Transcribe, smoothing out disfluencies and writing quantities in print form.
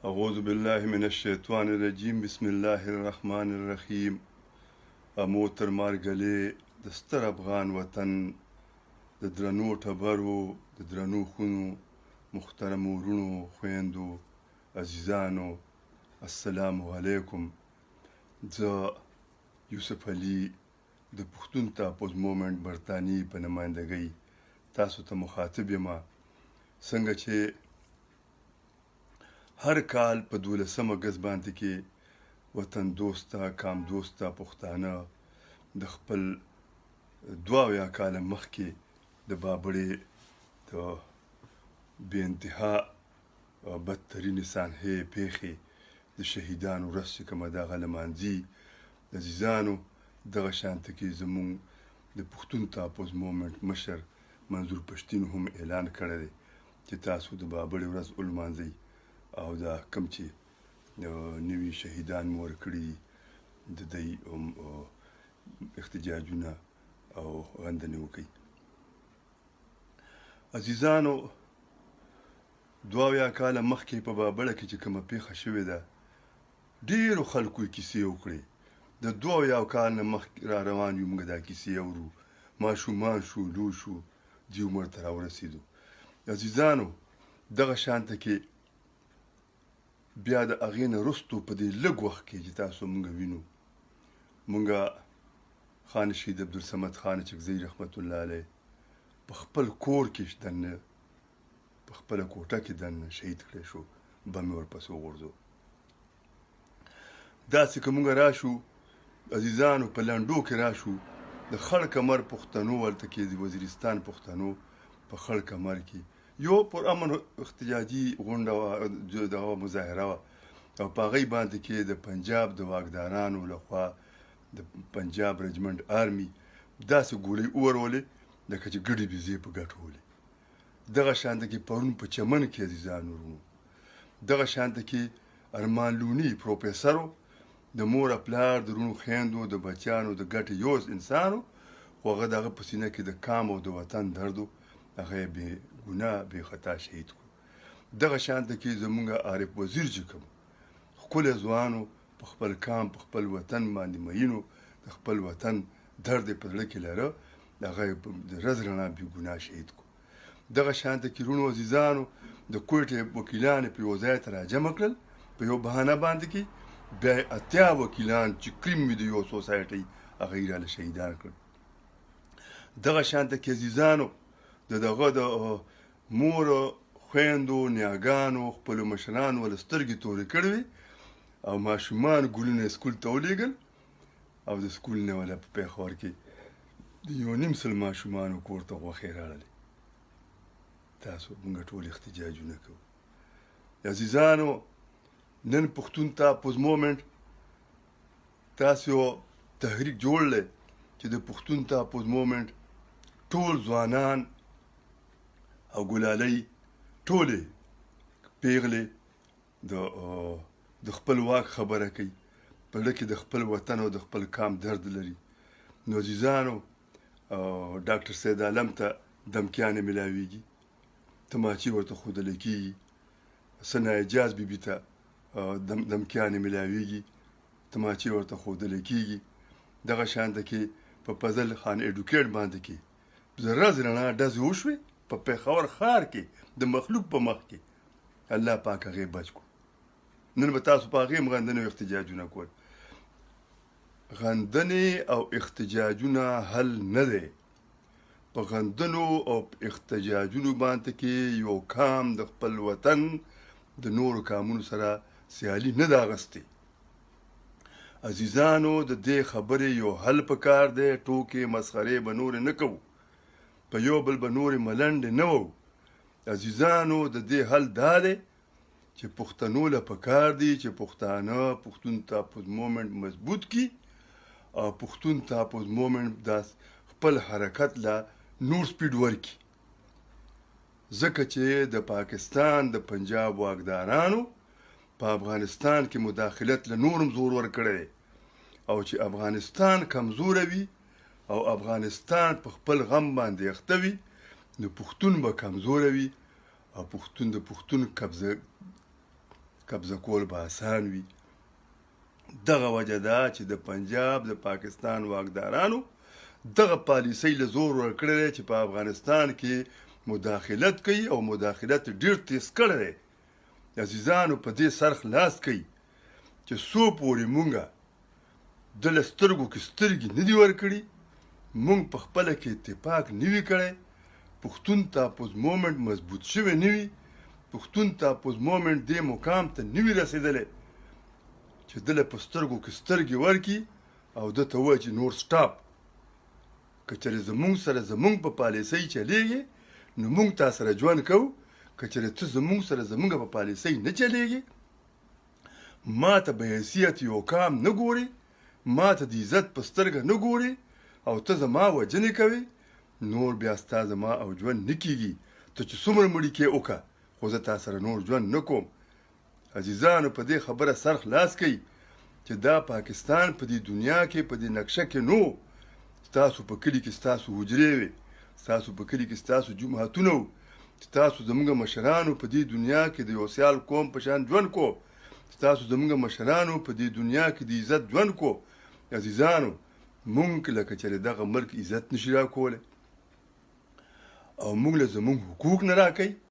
أعوذ بالله من الشيطان الرجيم بسم الله الرحمن الرحيم موتر مارګلې د ستر افغان وطن د درنو ټبرو د درنو خونو محترمو ورونو خویندو عزیزانو السلام علیکم. زه یوسف علي د پښتون تاپوز مومنټ برطانیې په نمایندګۍ تاسو ته مخاطب یم. څنګه چې هر کال په 12 اگست باندې کې وطن دوسته کام دوسته پښتانه د خپل 2 کاله مخکې د بابړې د بې انتها بدترین سانحې پیښې د شهیدانو ورځ چې کومه ده هغه لمانځي. عزیزانو دغه شانته کې زموږ د پښتون تاپوز مومنټ مشر منظور پښتین هم اعلان کړی دی چې تاسو د بابړې ورځ ولمانځئ او دا کوم چې نوي شهیدان مو ورکړي د دوی احتجاجونه او غندنې وکړي. عزیزانو 2 کاله مخکې په بابړه کې چې کومه پیښه شوې ده ډېرو خلکو یې کیسې وکړې. د 2 کال نه مخکې را روان یو موږ دا کیسې اورو، ماشومان شو لوی شو دې عمر ته راورسېدو. عزیزانو دغه شانته کې بیا د هغې نه وروستو په دې لږ وخت کې چې تاسو موږ وینو، موږ خان شهید عبدالصمد خان چکزی رحمت الله علیه په خپل کور کې دننه په خپله کوټه کې دننه شهید کړی شو، بم یې ورپسې وغورځو. داسې که موږ راشو عزیزانو په لنډو کې راشو د خړ کمر پښتنو ورته کې د وزیرستان پښتنو په خړ کمر کې یو پرامن احتجاجي غونډه وه، دغه مظاهره وه او په هغې باندې کې د پنجاب د واکدارانو لخوا د پنجاب رجمنټ آرمي داسې ګولۍ وورولې لکه چې ګډې بېزې په ګټو ولې. دغه شانته کې پرون په چمن کې عزیزانو ورونو دغه شانته کې ارمان لوني پروفیسرو د مور پلار د رونو خویندو د بچیانو د ګټې یو انسانو، خو هغه د هغه په سینه کې د کام او د وطن دردو هغه یې بې ګناه بې خطا شهید کړو. دغه شانته کې زموږ عارف وزیر چې کوم ښکلی ځوانو په خپل کام په خپل وطن باندې مینو د خپل وطن درد یې په زړه کې لره، هغه یې د ورځ رڼا بې ګناه شهید کړو. دغه شانته کې رونو عزیزانو د کوټې وکیلان یې په یو ځای ته راجمع کړل په یو بهانه باندې کې، بیا یې 80 وکیلان چې کریم وي د یو سوسایټۍ هغه یې راله شهیدان کړل. دغه شانته کې عزیزانو د دغه د مور خویندو نیاګانو خپلو مشرانو له سترګې تورې کړې وې او ماشومان ګلونه یې سکول ته ولیږل او د سکول نه ولا په پېښور کې د 1.5 سل ماشومانو کور ته غوښې راړلې. تاسو موږ ټول احتجاجونه کوو. عزیزانو نن پښتون تاپوز مومنټ تاسو یو تحریک جوړ دی چې د پښتون تاپوز مومنټ ټول ځوانان او ګلالۍ ټولې پیغلې د خپل واک خبره کوي، په زړه کې د خپل وطن او د خپل کام درد لري. نو عزیزانو ډاکټر سید عالم ته دمکیانې میلاویږي، تماچې ورته ښودلی کېږي، ثنا اعجاز بیبي ته دمکیانې میلاویږي، تماچې ورته ښودلی کېږي. دغه شانته کې په فضل خان ایډوکیټ باندې کې د ورځ رڼا ډزې وشوې په پېښور ښار کې د مخلوق په مخ کې، الله پاک هغې بچ کړو. نن به تاسو په هغې هم غندنې او احتجاجونه کول. غندنې او احتجاجونه حل نه دی. په غندنو او احتجاجونو باندې کې یو کام د خپل وطن د نورو کامونو سره سیالي نه ده اغستې. عزیزانو د دې خبرې یو حل پکار دی، ټوکې مسخرې به نورې نه کوو، په یو بل به نورې ملنډې نه وو. عزیزانو د دې حل دا دی چې پښتنو له پکار دی چې پښتانه پښتون تاپوز مومنټ مضبوط کړي او پښتون تاپوز مومنټ دا خپل حرکت له نور سپیډ ورکړي، ځکه چې د پاکستان د پنجاب واکدارانو په افغانستان کې مداخلت له نورم زور ورکړی دی او چې افغانستان کمزوره وي او افغانستان په خپل غم باندې اخته وي نو پښتون به کمزوره وي او پښتون د پښتون قبضه کول به اسان وي. دغه وجه ده چې د پنجاب د پاکستان واکدارانو دغه پالیسۍ له زور ورکړی دی چې په افغانستان کې مداخلت کوي او مداخلت ډېر تیز کړی دی. عزیزانو په دې سر خلاص کوي چې څو پورې مونږه د له سترګو کې سترګې نه دي ورکړي، مونږ په خپله کې اتفاق نه وي کړی، پښتون تاپوز مومنټ مضبوط شوی نه وي، پښتون تاپوز مومنټ دې مقام ته نه وي رسېدلی چې ده له په سترګو کې سترګې ورکړي او ده ته ووایي چې نور سټاپ. که چېرې زمونږ سره زمونږ په پالیسۍ چلیږي نو مونږ تا سره ژوند کوو، که چېرې ته زمونږ سره زمونږ په پالیسۍ نه چلیږي، ما ته به حیثیت یو کام نه ګورې، ما ته د عزت په سترګه نه ګورې او ته زما وجنې کوې، نور بیا ستا زما او ژوند نه کېږي. ته چې څومره مړي کې وکړه خو زه تا سره نور ژوند نه کوم. عزیزانو په دې خبره سر خلاص کوي چې دا پاکستان په دې دنیا کې په دې نقشه کې نو. ستاسو په کلي کې ستاسو حجرې وې، ستاسو په کلي کې ستاسو جوماتونه وو، ستاسو زموږ مشرانو په دې دنیا کې د یو سیال قوم په شان ژوند کو، ستاسو زموږ مشرانو په دې دنیا کې د عزت ژوند کو. عزیزانو مونږ لکه چېرې دغه ملک عزت نشي راکولی او مونږ له زمونږ حقوق نه راکوي